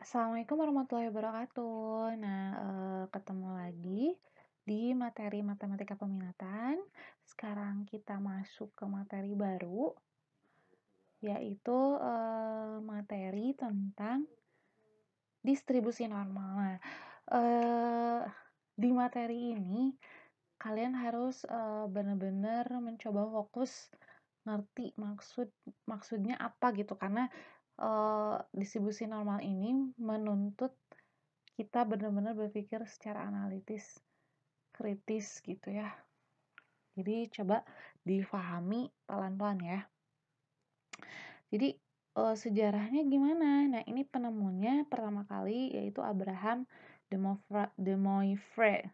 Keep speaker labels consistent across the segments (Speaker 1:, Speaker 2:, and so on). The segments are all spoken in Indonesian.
Speaker 1: Assalamualaikum warahmatullahi wabarakatuh. Nah, ketemu lagi di materi matematika peminatan. Sekarang kita masuk ke materi baru, yaitu materi tentang distribusi normal. Nah, eee, di materi ini kalian harus benar-benar mencoba fokus ngerti maksudnya apa gitu, karena distribusi normal ini menuntut kita benar-benar berpikir secara analitis, kritis gitu ya. Jadi coba difahami pelan-pelan ya. Jadi sejarahnya gimana? Nah, ini penemunya pertama kali yaitu Abraham de Moivre.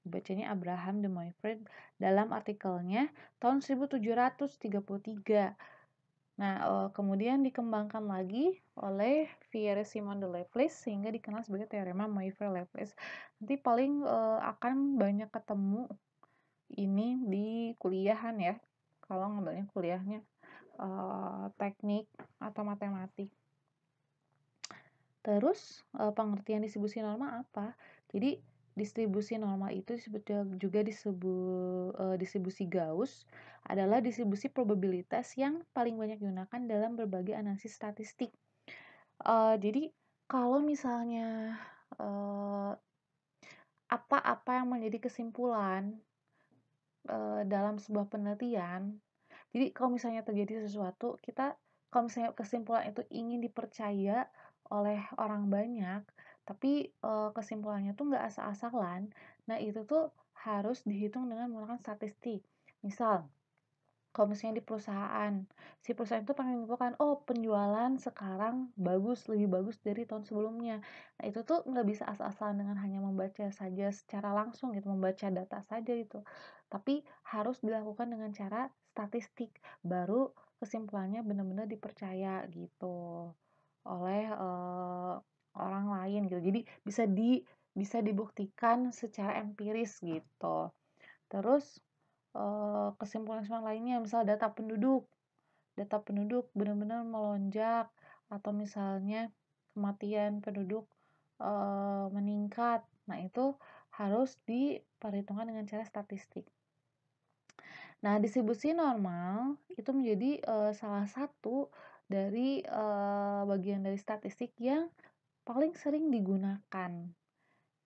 Speaker 1: Bacanya Abraham de Moivre dalam artikelnya tahun 1733. Nah, kemudian dikembangkan lagi oleh Pierre-Simon de Laplace sehingga dikenal sebagai teorema Moivre-Laplace. Nanti paling akan banyak ketemu ini di kuliahan ya, kalau ngambilnya kuliahnya teknik atau matematik. Terus pengertian distribusi normal apa? Jadi distribusi normal itu juga disebut distribusi Gauss adalah distribusi probabilitas yang paling banyak digunakan dalam berbagai analisis statistik. Jadi kalau misalnya apa-apa yang menjadi kesimpulan dalam sebuah penelitian, jadi kalau misalnya terjadi sesuatu, kalau misalnya kesimpulan itu ingin dipercaya oleh orang banyak, tapi kesimpulannya tuh nggak asal-asalan, nah itu tuh harus dihitung dengan menggunakan statistik. Misal, kalau misalnya di perusahaan, si perusahaan itu pengen menyimpulkan, oh penjualan sekarang bagus, lebih bagus dari tahun sebelumnya. Nah itu tuh nggak bisa asal-asalan dengan hanya membaca saja secara langsung gitu, membaca data saja gitu. Tapi harus dilakukan dengan cara statistik, baru kesimpulannya benar-benar dipercaya gitu oleh orang lain gitu. Jadi bisa dibuktikan secara empiris gitu. Terus kesimpulan-kesimpulan lainnya misal data penduduk benar-benar melonjak atau misalnya kematian penduduk meningkat. Nah, itu harus diperhitungkan dengan cara statistik. Nah, distribusi normal itu menjadi salah satu dari bagian dari statistik yang paling sering digunakan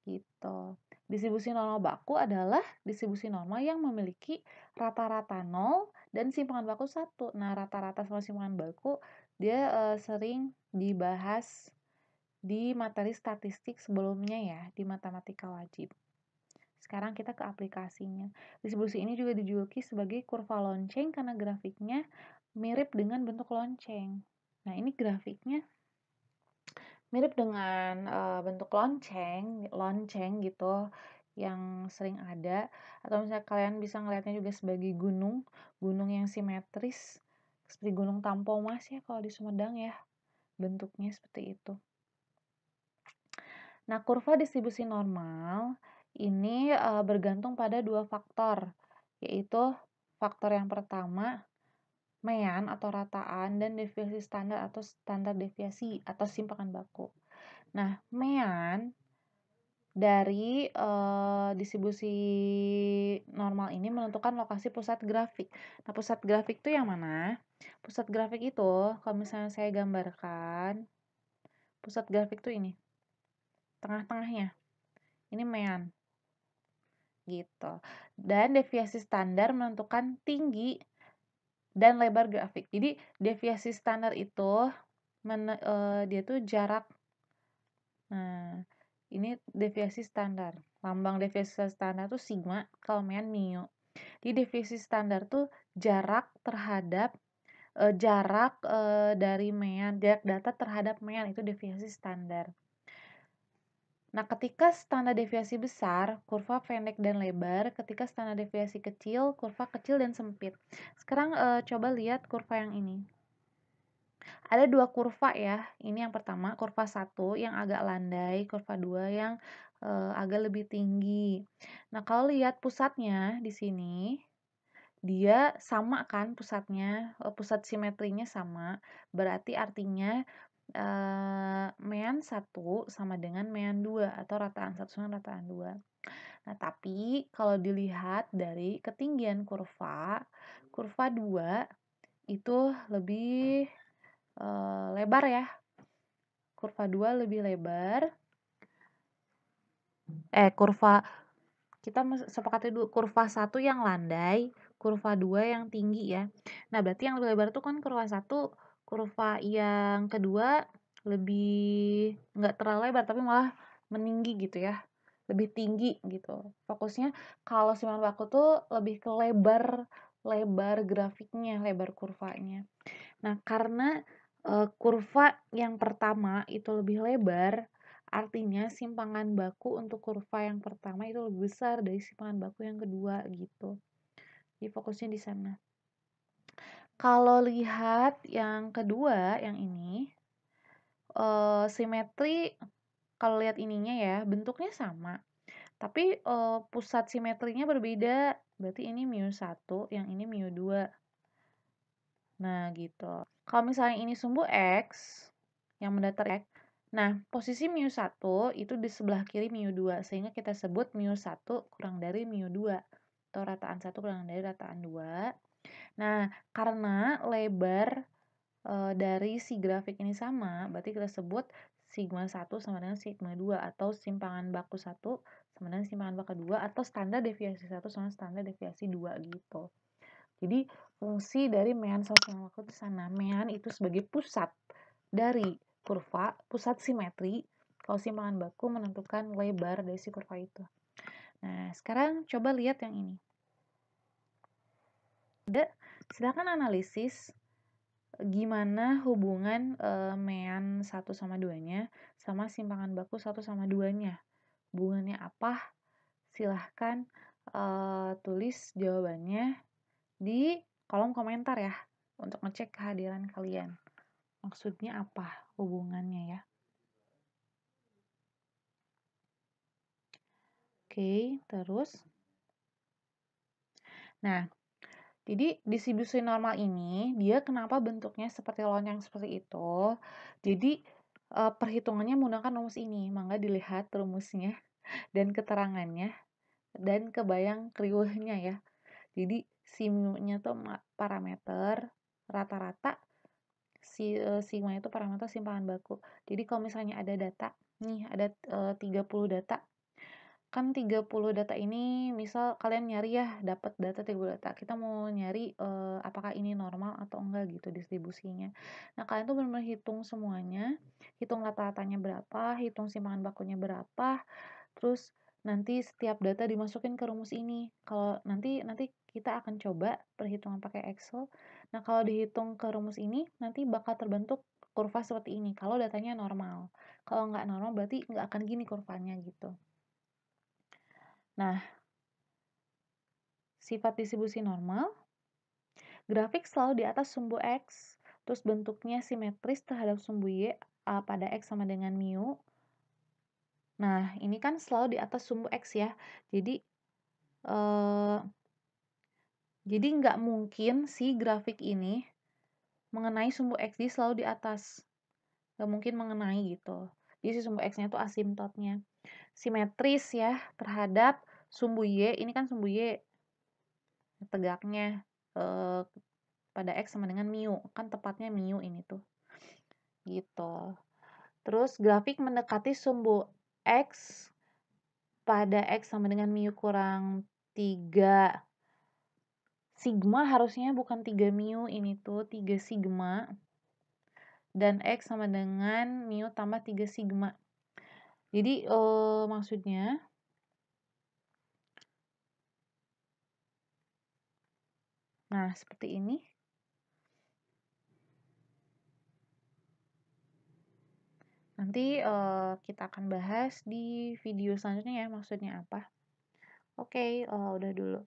Speaker 1: gitu. Distribusi normal baku adalah distribusi normal yang memiliki rata-rata 0 dan simpangan baku 1. Nah, rata-rata sama simpangan baku dia sering dibahas di materi statistik sebelumnya ya, di matematika wajib. Sekarang kita ke aplikasinya. Distribusi ini juga dijuluki sebagai kurva lonceng karena grafiknya mirip dengan bentuk lonceng. Nah, ini grafiknya mirip dengan bentuk lonceng gitu yang sering ada, atau misalnya kalian bisa ngelihatnya juga sebagai gunung yang simetris seperti Gunung Tampomas ya kalau di Sumedang ya, bentuknya seperti itu. Nah, kurva distribusi normal ini bergantung pada dua faktor, yaitu faktor yang pertama mean atau rataan dan deviasi standar atau standar deviasi atau simpangan baku. Nah, mean dari distribusi normal ini menentukan lokasi pusat grafik. Nah, pusat grafik itu yang mana? Pusat grafik itu, kalau misalnya saya gambarkan, pusat grafik itu ini, tengah-tengahnya. Ini mean, gitu. Dan deviasi standar menentukan tinggi dan lebar grafik. Jadi, deviasi standar itu dia tuh jarak. Nah, ini deviasi standar. Lambang deviasi standar tuh sigma, kalau mean mu. Jadi deviasi standar tuh jarak terhadap dari mean, jarak data terhadap mean itu deviasi standar. Nah, ketika standar deviasi besar, kurva pendek dan lebar. Ketika standar deviasi kecil, kurva kecil dan sempit. Sekarang coba lihat kurva yang ini. Ada dua kurva ya. Ini yang pertama, kurva 1 yang agak landai, kurva 2 yang agak lebih tinggi. Nah, kalau lihat pusatnya di sini, dia sama kan pusatnya, pusat simetrinya sama. Berarti artinya mean 1 sama dengan mean 2 atau rataan 1 sama rataan 2. Nah, tapi kalau dilihat dari ketinggian kurva 2 itu lebih lebar ya. Kurva 2 lebih lebar. Kurva kita sepakati dulu, kurva 1 yang landai, kurva 2 yang tinggi ya. Nah, berarti yang lebih lebar itu kan kurva 1, kurva yang kedua lebih nggak terlalu lebar, tapi malah meninggi gitu ya. Lebih tinggi gitu. Fokusnya kalau simpanan baku tuh lebih ke lebar grafiknya, lebar kurvanya. Nah, karena kurva yang pertama itu lebih lebar, artinya simpangan baku untuk kurva yang pertama itu lebih besar dari simpangan baku yang kedua gitu. Jadi fokusnya di sana. Kalau lihat yang kedua, yang ini, simetri, kalau lihat ininya ya, bentuknya sama. Tapi pusat simetrinya berbeda. Berarti ini μ1, yang ini μ2. Nah, gitu. Kalau misalnya ini sumbu X, yang mendatar X, nah, posisi μ1 itu di sebelah kiri μ2, sehingga kita sebut μ1 kurang dari μ2, atau rataan 1 kurang dari rataan 2. Nah, karena lebar dari si grafik ini sama, berarti kita sebut sigma 1 sama dengan sigma 2, atau simpangan baku 1 sama dengan simpangan baku 2, atau standar deviasi 1 sama standar deviasi 2 gitu. Jadi fungsi dari mean sama baku itu sana. Mean itu sebagai pusat dari kurva, pusat simetri. Kalau simpangan baku menentukan lebar dari si kurva itu. Nah, sekarang coba lihat yang ini. Silakan analisis gimana hubungan mean 1 sama 2-nya sama simpangan baku 1 sama 2-nya. Hubungannya apa? Silahkan tulis jawabannya di kolom komentar ya, untuk ngecek kehadiran kalian. Maksudnya apa hubungannya ya? Oke, terus. Nah, jadi distribusi normal ini, dia kenapa bentuknya seperti lonjong seperti itu? Jadi, perhitungannya menggunakan rumus ini. Mangga dilihat rumusnya dan keterangannya, dan kebayang kriweuhnya ya. Jadi, si mu-nya tuh parameter, rata-rata sigma itu parameter simpangan baku. Jadi kalau misalnya ada data, nih ada 30 data. Kan 30 data ini misal kalian nyari ya, dapat data 30 data. Kita mau nyari apakah ini normal atau enggak gitu distribusinya. Nah, kalian tuh benar-benar hitung semuanya, hitung rata-ratanya berapa, hitung simpangan bakunya berapa, terus nanti setiap data dimasukin ke rumus ini. Kalau nanti kita akan coba perhitungan pakai Excel. Nah, kalau dihitung ke rumus ini, nanti bakal terbentuk kurva seperti ini. Kalau datanya normal. Kalau nggak normal, berarti nggak akan gini kurvanya gitu. Nah, sifat distribusi normal, grafik selalu di atas sumbu X, terus bentuknya simetris terhadap sumbu Y pada X sama dengan mu. Nah, ini kan selalu di atas sumbu X ya. Jadi, nggak mungkin si grafik ini mengenai sumbu X, dia selalu di atas. Nggak mungkin mengenai gitu. Jadi si sumbu X-nya itu asimptotnya. Simetris ya terhadap sumbu Y, ini kan sumbu Y tegaknya pada X sama dengan mu. Kan tepatnya mu ini tuh. Gitu. Terus grafik mendekati sumbu X pada X sama dengan mu kurang 3 sigma, harusnya bukan 3 mu, ini tuh 3 sigma, dan X sama dengan mu tambah 3 sigma. Jadi maksudnya nah seperti ini. Nanti kita akan bahas di video selanjutnya ya, maksudnya apa. Oke, udah dulu.